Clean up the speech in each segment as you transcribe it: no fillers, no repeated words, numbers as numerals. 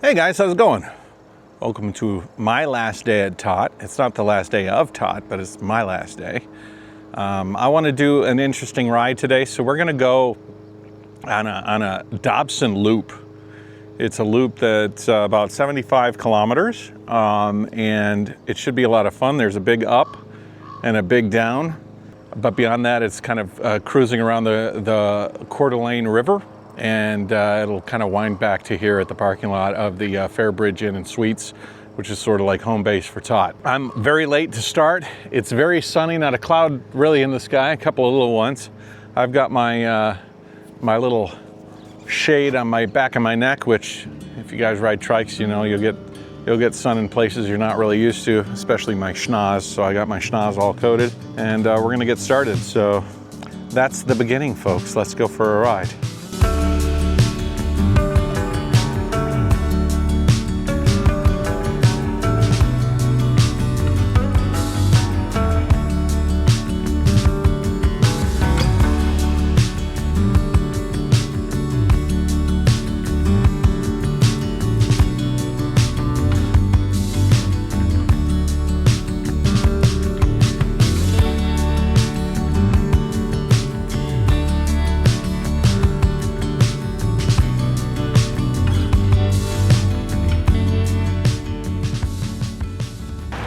Hey guys, how's it going? Welcome to my last day at TOT. It's not the last day of TOT, but it's my last day. I want to do an interesting ride today, so we're going to go on a Dobson loop. It's a loop that's about 75 kilometers, and it should be a lot of fun. There's a big up and a big down, but beyond that, it's kind of cruising around the Coeur d'Alene River. And it'll kind of wind back to here at the parking lot of the Fairbridge Inn and Suites, which is sort of like home base for TOT. I'm very late to start. It's very sunny, not a cloud really in the sky, a couple of little ones. I've got my my little shade on my back of my neck, which if you guys ride trikes, you know you'll get sun in places you're not really used to, especially my schnoz. So I got my schnoz all coated, and we're gonna get started. So that's the beginning, folks. Let's go for a ride.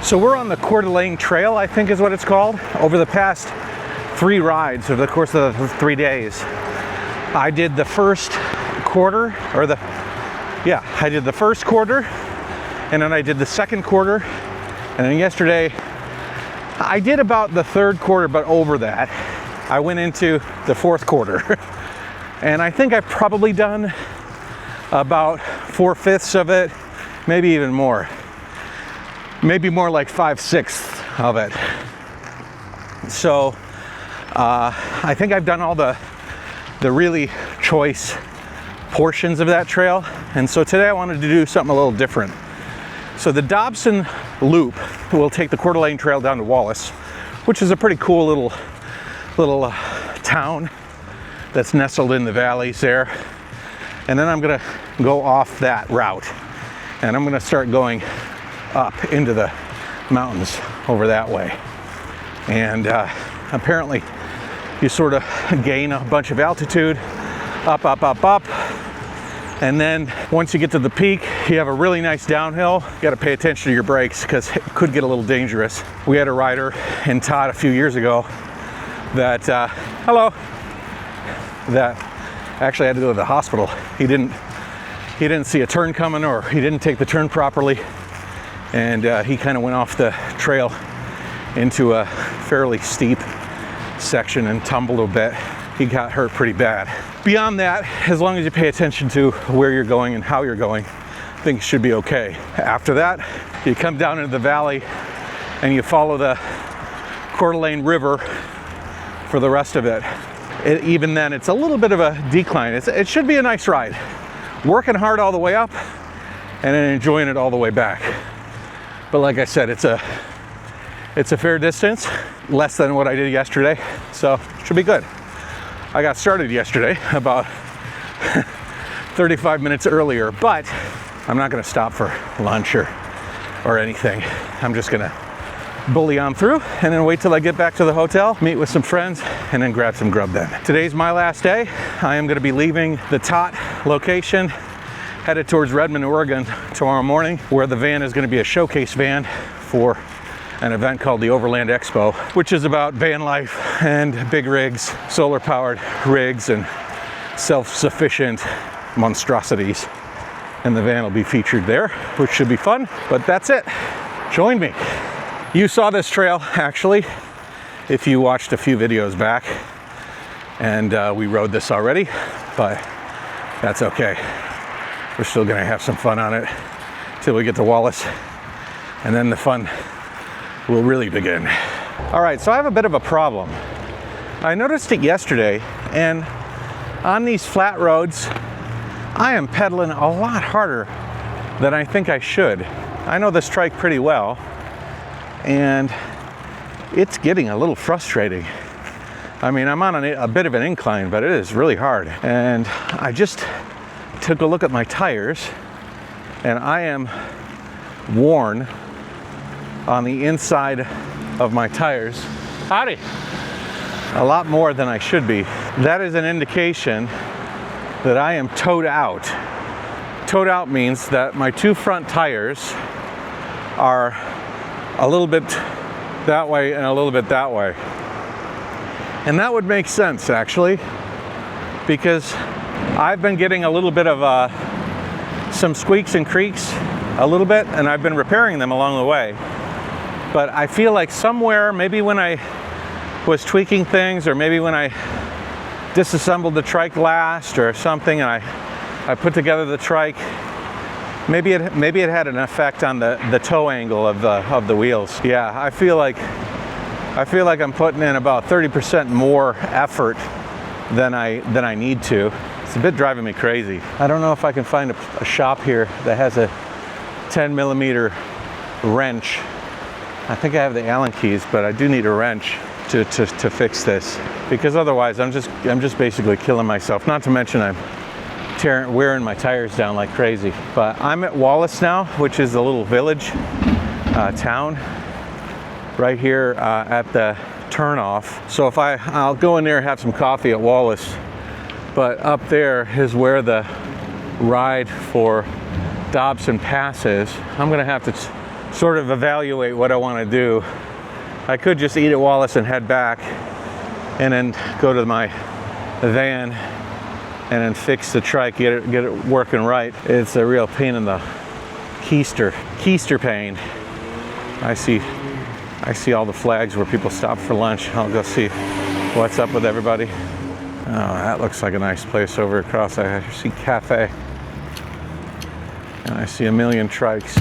So we're on the Coeur d'Alene Trail, I think is what it's called. Over the past 3 rides, over the course of the 3 days, I did the first quarter, I did the first quarter, and then I did the second quarter, and then yesterday, I did about the third quarter, but over that, I went into the fourth quarter. And I think I've probably done about 4/5 of it, maybe even more. Maybe more like 5/6 of it. So I think I've done all the really choice portions of that trail. And so today I wanted to do something a little different. So the Dobson loop will take the Coeur d'Alene Trail down to Wallace, which is a pretty cool little town that's nestled in the valleys there. And then I'm gonna go off that route, and I'm gonna start going up into the mountains over that way. And apparently you sort of gain a bunch of altitude, up, and then once you get to the peak, you have a really nice downhill. You got to pay attention to your brakes because it could get a little dangerous. We had a rider in TOT a few years ago that that actually had to go to the hospital. He didn't see a turn coming, or he didn't take the turn properly. And he kind of went off the trail into a fairly steep section and tumbled a bit. He got hurt pretty bad. Beyond that, as long as you pay attention to where you're going and how you're going, things should be okay. After that, you come down into the valley and you follow the Coeur d'Alene River for the rest of it. Even then, it's a little bit of a decline. It should be a nice ride. Working hard all the way up and then enjoying it all the way back. But like I said, it's a fair distance, less than what I did yesterday, so it should be good. I got started yesterday about 35 minutes earlier, but I'm not gonna stop for lunch or anything. I'm just gonna bully on through and then wait till I get back to the hotel, meet with some friends, and then grab some grub then. Today's my last day. I am gonna be leaving the TOT location, headed towards Redmond, Oregon tomorrow morning, where the van is going to be a showcase van for an event called the Overland Expo, which is about van life and big rigs, solar powered rigs, and self-sufficient monstrosities. And the van will be featured there, which should be fun. But that's it. Join me. You saw this trail actually if you watched a few videos back, and we rode this already, but that's okay. We're still gonna have some fun on it till we get to Wallace, and then the fun will really begin. All right, so I have a bit of a problem. I noticed it yesterday, and on these flat roads, I am pedaling a lot harder than I think I should. I know this trike pretty well, and it's getting a little frustrating. I mean, I'm on a bit of an incline, but it is really hard. And I just took a look at my tires, and I am worn on the inside of my tires. Howdy. A lot more than I should be. That is an indication that I am towed out. Towed out means that my two front tires are a little bit that way and a little bit that way. And that would make sense, actually, because I've been getting a little bit of some squeaks and creaks a little bit, and I've been repairing them along the way. But I feel like somewhere, maybe when I was tweaking things, or maybe when I disassembled the trike last or something, and I put together the trike, maybe it had an effect on the toe angle of the wheels. Yeah, I feel like I'm putting in about 30% more effort than I need to. It's a bit driving me crazy. I don't know if I can find a shop here that has a 10mm wrench. I think I have the Allen keys, but I do need a wrench to fix this, because otherwise I'm just basically killing myself. Not to mention I'm wearing my tires down like crazy. But I'm at Wallace now, which is a little village town right here at the turnoff. So if I'll go in there and have some coffee at Wallace, but up there is where the ride for Thompson Pass is. I'm gonna have to sort of evaluate what I want to do. I could just eat at Wallace and head back, and then go to my van and then fix the trike, get it working right. It's a real pain in the keister pain. I see all the flags where people stop for lunch. I'll go see what's up with everybody. Oh, that looks like a nice place over across. I see cafe, and I see a million trikes.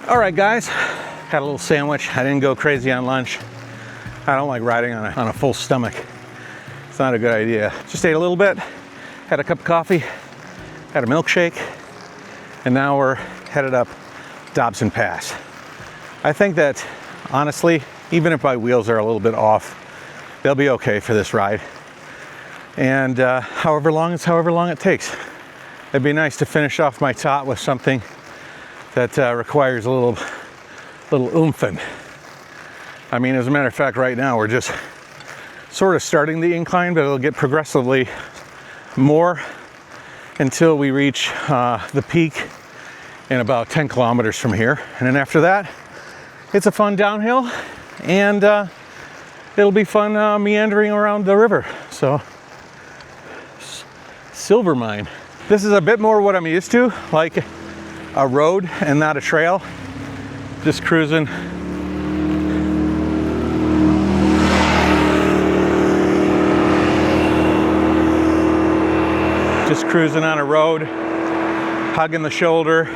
All right, guys, had a little sandwich. I didn't go crazy on lunch. I don't like riding on a full stomach. It's not a good idea. Just ate a little bit, had a cup of coffee, had a milkshake, and now we're headed up Thompson Pass. I think that, honestly, even if my wheels are a little bit off, they'll be okay for this ride. And however long it takes. It'd be nice to finish off my tot with something that requires a little oomphin'. I mean, as a matter of fact, right now we're just sort of starting the incline, but it'll get progressively more until we reach the peak in about 10 kilometers from here. And then after that, it's a fun downhill, and it'll be fun meandering around the river. So, silver mine. This is a bit more what I'm used to, like a road and not a trail. Just cruising. Just cruising on a road, hugging the shoulder,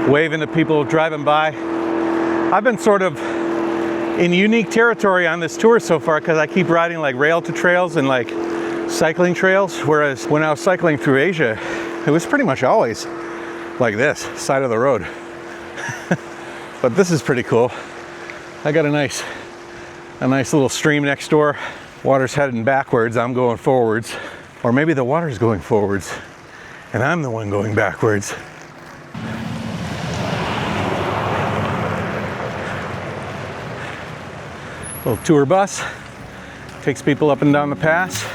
waving to people driving by. I've been sort of in unique territory on this tour so far, because I keep riding like rail to trails and like cycling trails, whereas when I was cycling through Asia, it was pretty much always like this, side of the road. But this is pretty cool. I got a nice little stream next door. Water's heading backwards, I'm going forwards. Or maybe the water's going forwards and I'm the one going backwards. Little tour bus takes people up and down the pass.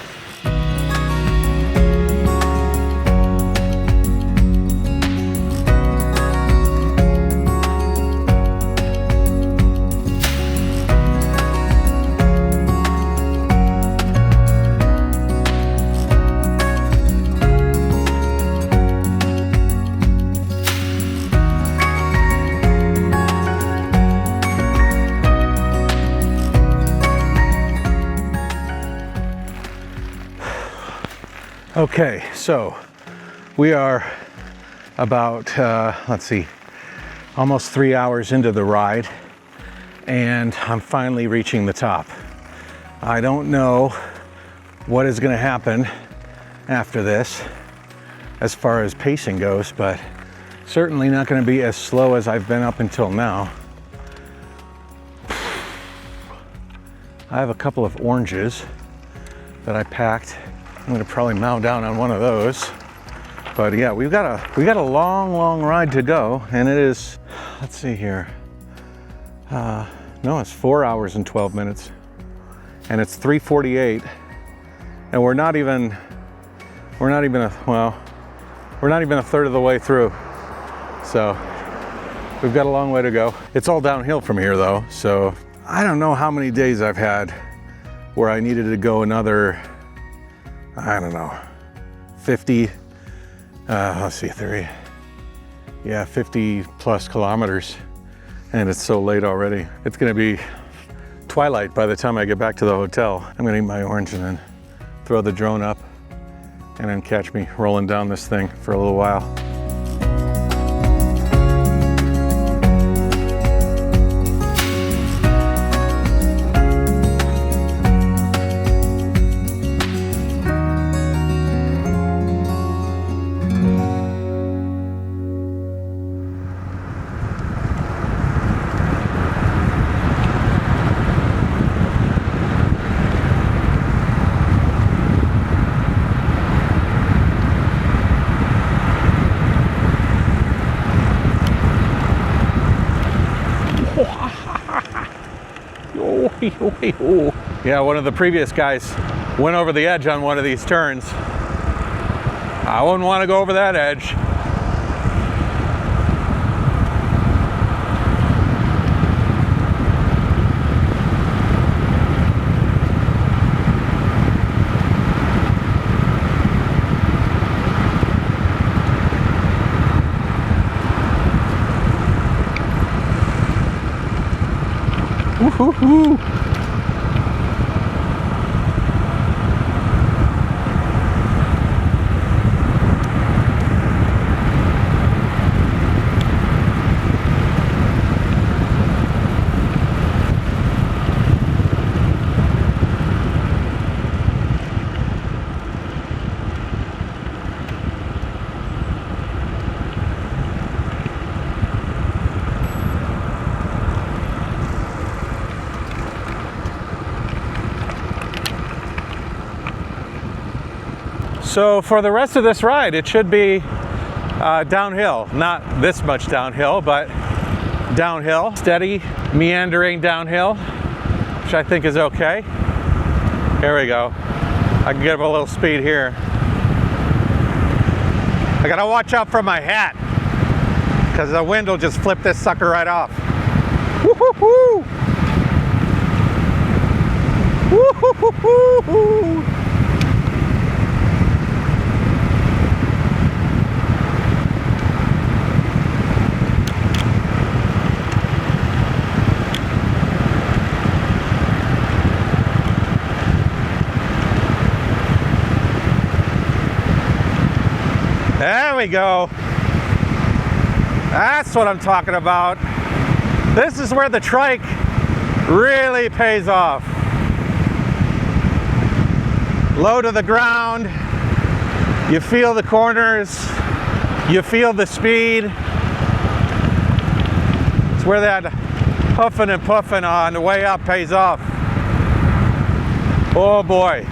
Okay, so we are about, let's see, almost 3 hours into the ride, and I'm finally reaching the top. I don't know what is going to happen after this as far as pacing goes, but certainly not going to be as slow as I've been up until now. I have a couple of oranges that I packed. I'm going to probably mow down on one of those. But yeah, we got a long ride to go, and it is, let's see here. No, it's 4 hours and 12 minutes, and it's 3:48, and we're not even a third of the way through. So we've got a long way to go. It's all downhill from here though, so I don't know how many days I've had where I needed to go another, I don't know, 50, let's see, 50 plus kilometers, and it's so late already. It's gonna be twilight by the time I get back to the hotel. I'm gonna eat my orange and then throw the drone up and then catch me rolling down this thing for a little while. Yeah, one of the previous guys went over the edge on one of these turns. I wouldn't want to go over that edge. Woo-hoo-hoo. So for the rest of this ride, it should be downhill. Not this much downhill, but downhill. Steady, meandering downhill, which I think is okay. Here we go. I can get up a little speed here. I gotta watch out for my hat, because the wind will just flip this sucker right off. Woo-hoo-hoo! Woo-hoo-hoo-hoo! There we go. That's what I'm talking about. This is where the trike really pays off. Low to the ground. You feel the corners. You feel the speed. It's where that huffing and puffing on the way up pays off. Oh boy.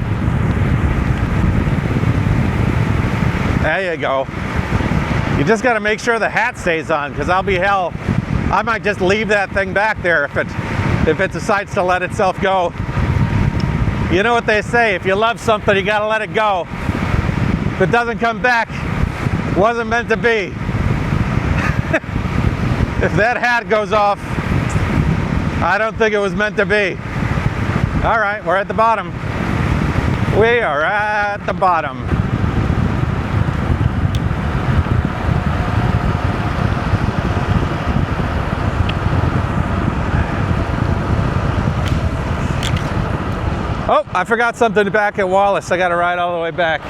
There you go. You just got to make sure the hat stays on, because I'll be hell. I might just leave that thing back there if it decides to let itself go. You know what they say, if you love something, you got to let it go. If it doesn't come back, it wasn't meant to be. If that hat goes off, I don't think it was meant to be. All right, we're at the bottom. We are at the bottom. Oh, I forgot something back at Wallace. I got to ride all the way back.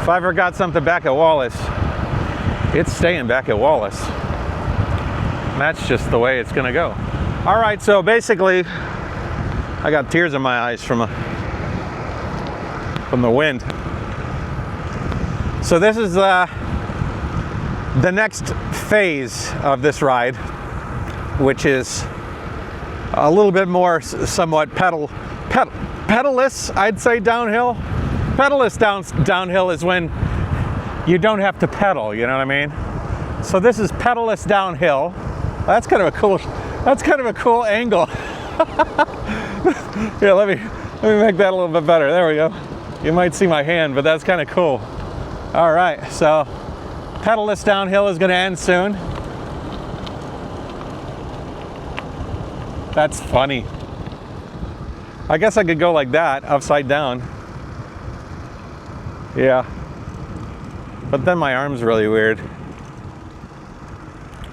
If I forgot something back at Wallace. it's staying back at Wallace. That's just the way it's gonna go. All right, so basically, I got tears in my eyes from the wind. So this is the next phase of this ride, which is a little bit more somewhat pedalless, I'd say, downhill. Pedalless downhill is when you don't have to pedal, you know what I mean? So this is pedalless downhill. That's kind of a cool angle. Here, let me make that a little bit better. There we go. You might see my hand, but that's kind of cool. All right, so pedalless downhill is going to end soon. That's funny. I guess I could go like that, upside down. Yeah. But then my arm's really weird.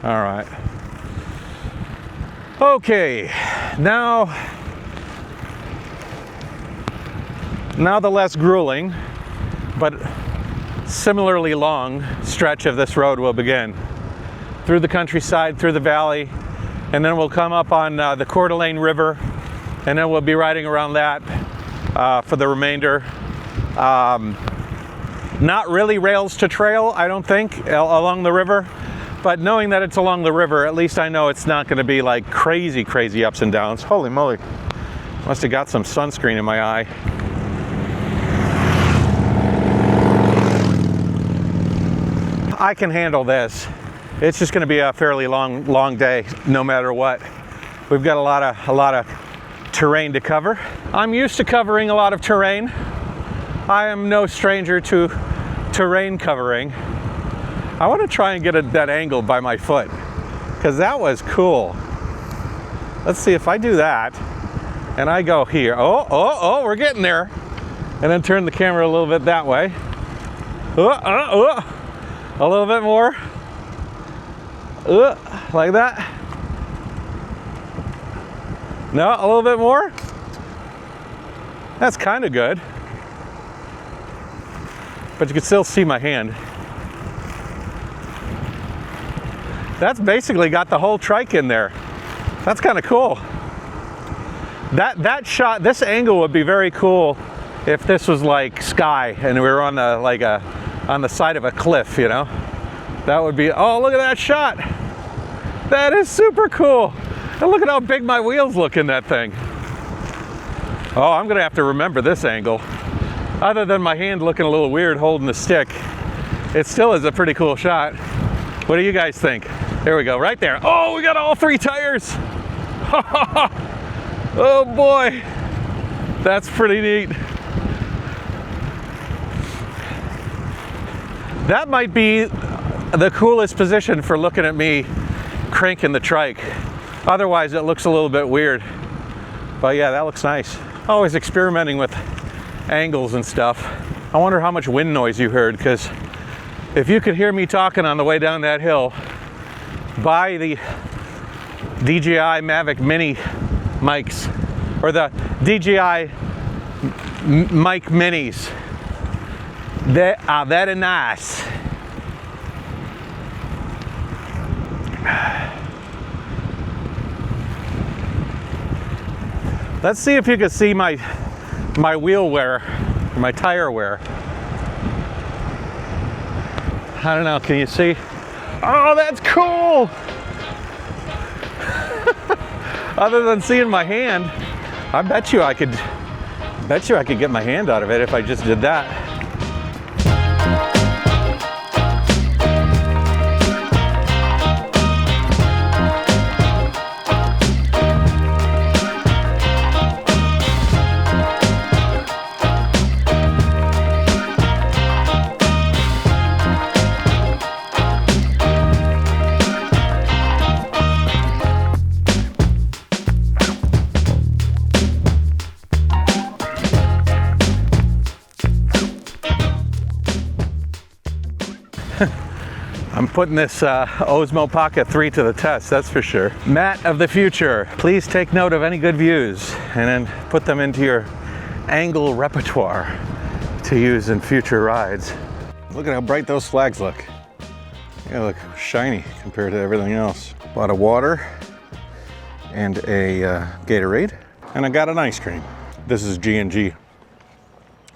All right. Okay, now the less grueling, but similarly long stretch of this road will begin. Through the countryside, through the valley, and then we'll come up on the Coeur River, and then we'll be riding around that for the remainder. Not really rails to trail, I don't think, along the river, but knowing that it's along the river, at least I know it's not going to be like crazy ups and downs. Holy moly, must have got some sunscreen in my eye. I can handle this. It's just going to be a fairly long day, no matter what. We've got a lot of terrain to cover. I'm used to covering a lot of terrain. I am no stranger to terrain covering. I want to try and get that angle by my foot, because that was cool. Let's see if I do that, and I go here. Oh, we're getting there. And then turn the camera a little bit that way. A little bit more. Like that. No, a little bit more. That's kind of good. But you can still see my hand. That's basically got the whole trike in there. That's kind of cool. That shot, this angle would be very cool if this was like sky and we were on on the side of a cliff, you know? That would be, oh, look at that shot. That is super cool. And look at how big my wheels look in that thing. Oh, I'm gonna have to remember this angle. Other than my hand looking a little weird holding the stick, it still is a pretty cool shot. What do you guys think? There we go, right there. Oh, we got all 3 tires. Oh boy, that's pretty neat. That might be the coolest position for looking at me cranking the trike. Otherwise it looks a little bit weird. But yeah, that looks nice. Always experimenting with angles and stuff. I wonder how much wind noise you heard, because if you could hear me talking on the way down that hill by the DJI Mavic Mini mics, or the DJI mic minis, they are very nice. Let's see if you can see my wheel wear, my tire wear. I don't know, can you see? Oh, that's cool! Other than seeing my hand, I bet you I could get my hand out of it if I just did that. I'm putting this Osmo Pocket 3 to the test, that's for sure. Matt of the future, please take note of any good views and then put them into your angle repertoire to use in future rides. Look at how bright those flags look. Yeah, look, shiny compared to everything else. Bought a water and a Gatorade, and I got an ice cream. This is G&G.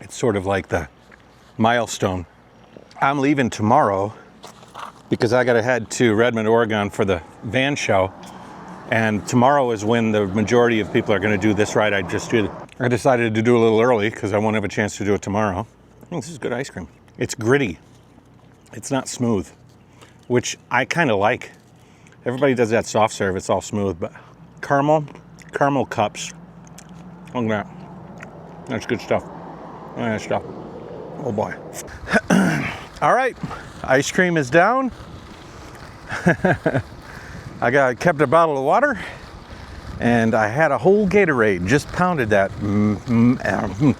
It's sort of like the milestone. I'm leaving tomorrow because I gotta head to Redmond, Oregon for the van show. And tomorrow is when the majority of people are gonna do this ride I just did. I decided to do a little early because I won't have a chance to do it tomorrow. Oh, this is good ice cream. It's gritty. It's not smooth, which I kind of like. Everybody does that soft serve, it's all smooth, but caramel cups. Look at that. That's good stuff. Nice stuff. Oh boy. All right, ice cream is down. I kept a bottle of water, and I had a whole Gatorade. Just pounded that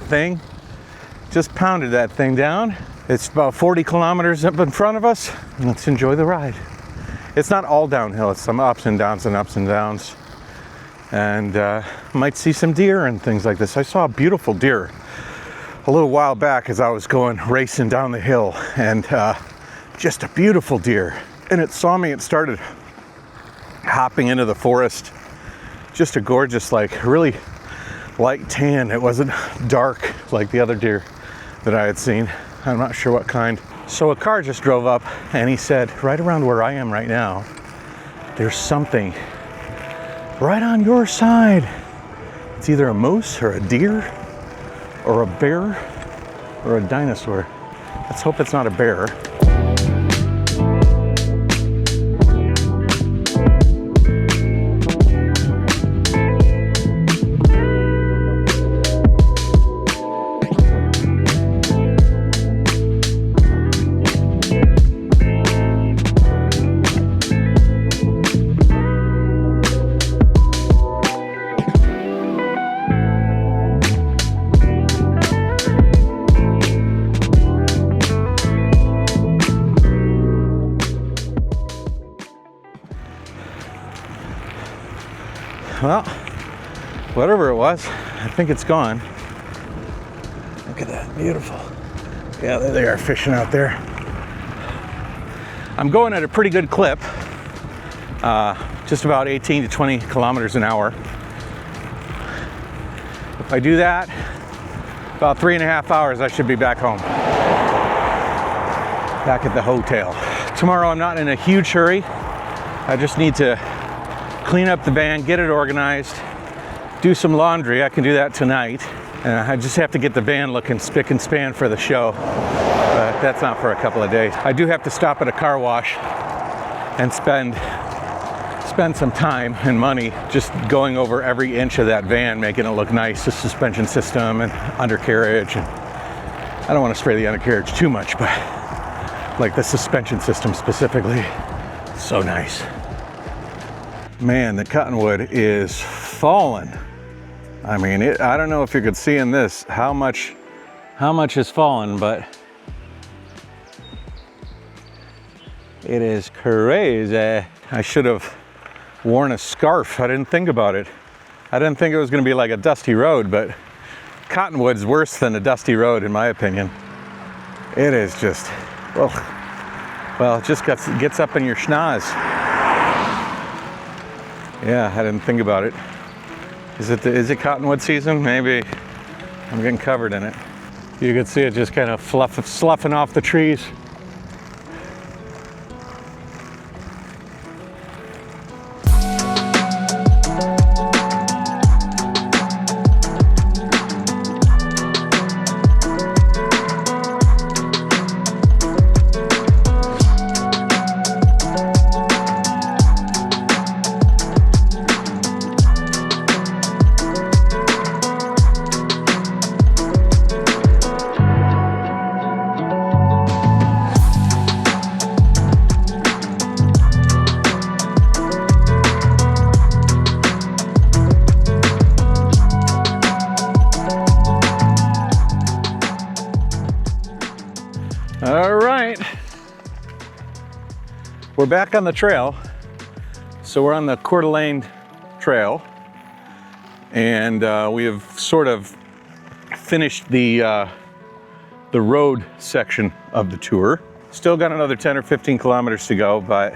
thing. Just pounded that thing down. It's about 40 kilometers up in front of us. Let's enjoy the ride. It's not all downhill. It's some ups and downs and ups and downs. And might see some deer and things like this. I saw a beautiful deer a little while back as I was going racing down the hill, and just a beautiful deer. And it saw me. It started hopping into the forest. Just a gorgeous, like really light tan. It wasn't dark like the other deer that I had seen. I'm not sure what kind. So a car just drove up and he said, right around where I am right now, there's something right on your side. It's either a moose or a deer or a bear or a dinosaur. Let's hope it's not a bear. Well, whatever it was, I think it's gone. Look at that, beautiful. Yeah, there they are fishing out there. I'm going at a pretty good clip, just about 18 to 20 kilometers an hour. If I do that, about 3.5 hours, I should be back home. Back at the hotel. Tomorrow I'm not in a huge hurry. I just need to clean up the van, get it organized, do some laundry. I can do that tonight. And I just have to get the van looking spick and span for the show. But that's not for a couple of days. I do have to stop at a car wash and spend some time and money just going over every inch of that van, making it look nice, the suspension system and undercarriage. And I don't want to spray the undercarriage too much, but like the suspension system specifically, so nice. Man, the cottonwood is falling. I mean, I don't know if you could see in this how much has fallen, but it is crazy. I should have worn a scarf. I didn't think about it. I didn't think it was going to be like a dusty road, but cottonwood's worse than a dusty road in my opinion. It is just, well, it just gets up in your schnoz. Yeah, I didn't think about it. Is it cottonwood season? Maybe. I'm getting covered in it. You can see it just kind of sloughing off the trees. All right, we're back on the trail. So we're on the Coeur d'Alene trail, and we have sort of finished the road section of the tour. Still got another 10 or 15 kilometers to go, but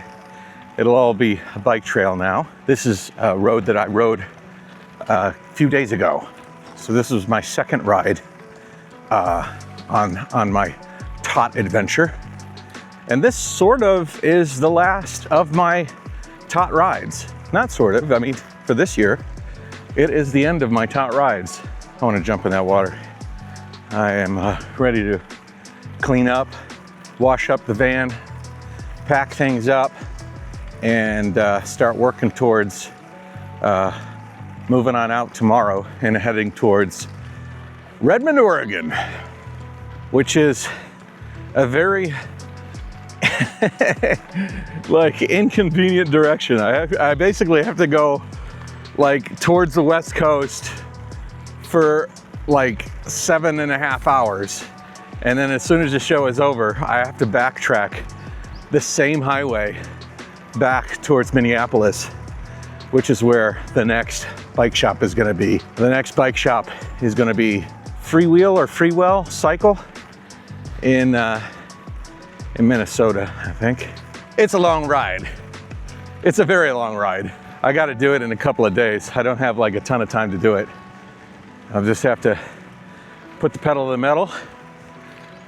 it'll all be a bike trail now. This is a road that I rode a few days ago. So this was my second ride on my TOT adventure. And this sort of is the last of my TOT rides. Not sort of, I mean, for this year, it is the end of my TOT rides. I want to jump in that water. I am ready to clean up, wash up the van, pack things up, and start working towards moving on out tomorrow and heading towards Redmond, Oregon, which is a very like inconvenient direction. I basically have to go like towards the West Coast for like 7.5 hours. And then as soon as the show is over, I have to backtrack the same highway back towards Minneapolis, which is where the next bike shop is gonna be. The next bike shop is gonna be Freewell Cycle in Minnesota, I think. It's a long ride. It's a very long ride. I gotta do it in a couple of days. I don't have like a ton of time to do it. I'll just have to put the pedal to the metal,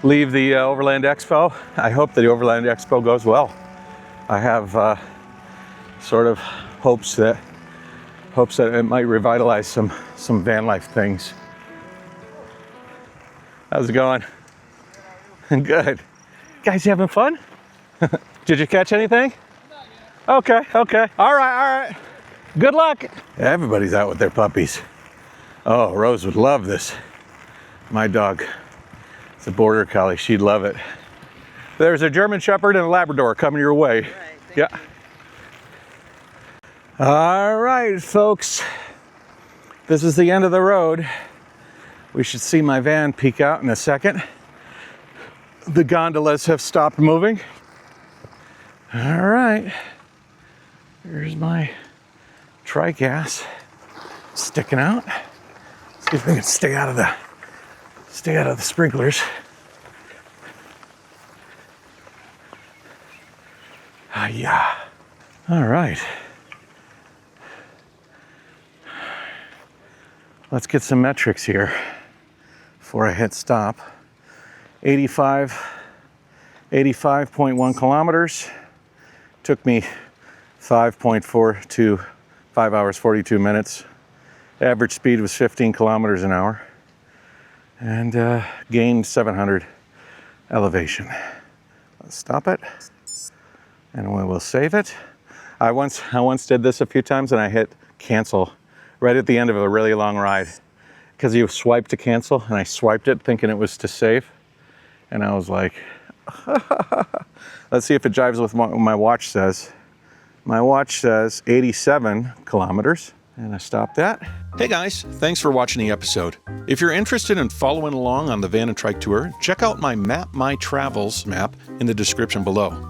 leave the Overland Expo. I hope that the Overland Expo goes well. I have sort of hopes that it might revitalize some van life things. How's it going? Good. Guys, you having fun? Did you catch anything? Okay. All right. Good luck. Everybody's out with their puppies. Oh, Rose would love this. My dog, it's a border collie. She'd love it. There's a German Shepherd and a Labrador coming your way. Right, Yeah. All right, folks. This is the end of the road. We should see my van peek out in a second. The gondolas have stopped moving. All right. Here's my Trike gas sticking out. See if we can stay out of the sprinklers. Yeah. All right. Let's get some metrics here before I hit stop. 85.1 kilometers. Took me 5.4 to 5 hours, 42 minutes. Average speed was 15 kilometers an hour. And gained 700 elevation. Let's stop it. And we will save it. I once did this a few times and I hit cancel right at the end of a really long ride because you swipe to cancel and I swiped it thinking it was to save. And I was like, let's see if it jives with what my watch says. My watch says 87 kilometers and I stopped that. Hey guys, thanks for watching the episode. If you're interested in following along on the Van and Trike Tour, check out my Map My Travels map in the description below.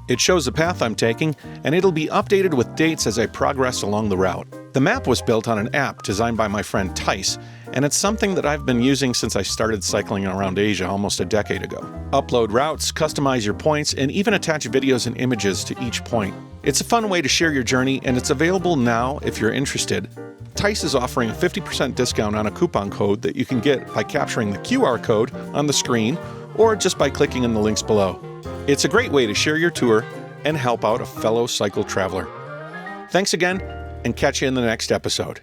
It shows the path I'm taking, and it'll be updated with dates as I progress along the route. The map was built on an app designed by my friend Tice, and it's something that I've been using since I started cycling around Asia almost a decade ago. Upload routes, customize your points, and even attach videos and images to each point. It's a fun way to share your journey, and it's available now if you're interested. Tice is offering a 50% discount on a coupon code that you can get by capturing the QR code on the screen or just by clicking in the links below. It's a great way to share your tour and help out a fellow cycle traveler. Thanks again, and catch you in the next episode.